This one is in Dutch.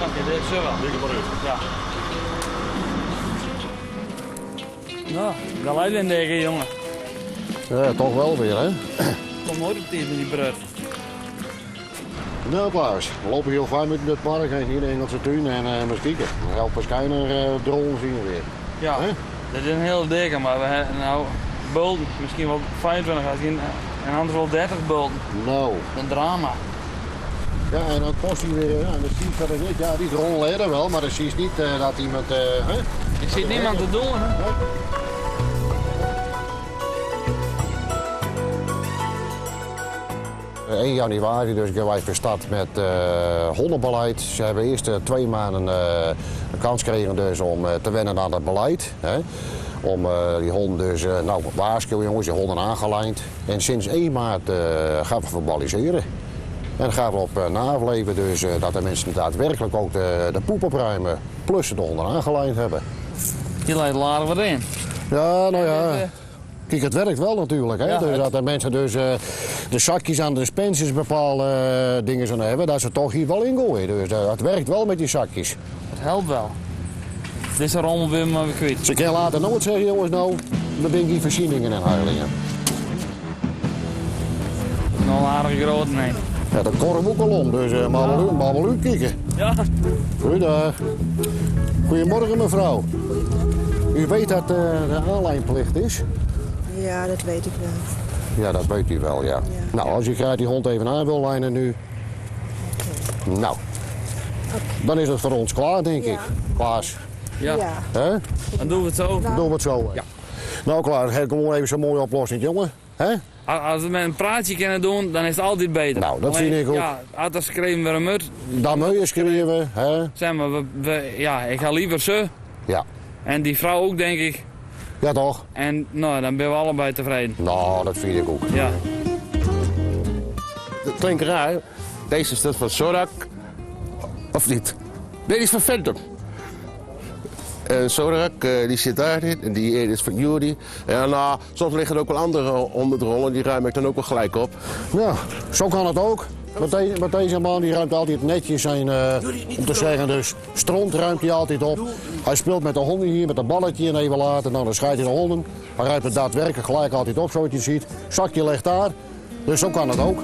Dank je, dit is wel. Dikke maar Ja. Nou, geleiden tegen jongen. Ja, toch wel weer, hè? Kom nooit op die brood. Nou, Klaas, we lopen heel fijn met het park en hier in de Engelse tuin en eens kijken. We helpen schijner drones zien we weer. Ja, Hè? dat is een hele dikke, maar we hebben nou bulten, misschien wel 25, en anders wel 30 bulten. Nou, Een drama. ja, en dan kost hij weer, ja, dan zie je verder niet, ja, die drone leren wel, maar dan zie je niet dat iemand, hè? Ik zie niemand te doen, hè? 1 januari dus gaan wij van start met hondenbeleid. Ze hebben eerst 2 maanden een kans gekregen dus om te wennen aan het beleid. Hè. Om die honden dus, nou waarschuwen jongens, die honden aangelijnd. En sinds 1 maart gaan we verbaliseren. En dan gaan we op naleven dus dat de mensen daadwerkelijk ook de poep opruimen. Plus de honden aangelijnd hebben. Die leidt later wat in. Ja, nou ja. Kijk, het werkt wel natuurlijk. Hè? Ja, Dus dat de mensen dus de zakjes aan de dispensers bepaalde dingen zullen hebben, dat ze toch hier wel in gooien. Dus het werkt wel met die zakjes. Het helpt wel. Dit is een rommel weer maar weer kwijt. Ze kunnen later nooit zeggen, jongens, nou, we ben hier voorzieningen en huilingen. Nog een aardige grote, nee. Ja, dat korren we ook al om, dus maar wel uitkijken. Ja. Goeiedag. Goedemorgen, mevrouw. U weet dat de aanlijnplicht is? Ja, dat weet ik wel. Ja, dat weet u wel, ja. Nou, als u graag die hond even aan wil lijnen nu. Nou, dan is het voor ons klaar, denk ik. Klaas. Ja. Ja. Hè? Dan doen we het zo. Dan doen we het zo. Ja. Nou, Klaas, heb ik gewoon even zo'n mooie oplossing, jongen. Hè? Als we met een praatje kunnen doen, dan is het altijd beter. Nou, dat vind ik ook. Ja, als ze schreven we een mut. Dan moet je schreeuwen, hè? Zeg maar, ja, ik ga liever ze. Ja. En die vrouw ook, denk ik. Ja, toch? En nou, dan ben we allebei tevreden. Nou, dat vind ik ook. Ja. Dat klinkt raar. Deze is dat van Zorak. Of niet? Nee, die is van Phantom. En Zorak, die zit daarin. En die is van Jury. En soms liggen er ook wel andere hondendrollen. Die ruim ik dan ook wel gelijk op. Ja, zo kan het ook. Met deze man die ruimt altijd netjes zijn, om te zeggen, dus stront ruimt hij altijd op. Hij speelt met de honden hier, met een balletje en even later, nou, dan scheidt hij de honden. Hij ruimt het daadwerkelijk gelijk altijd op, zoals je ziet. Zakje ligt daar, dus zo kan het ook.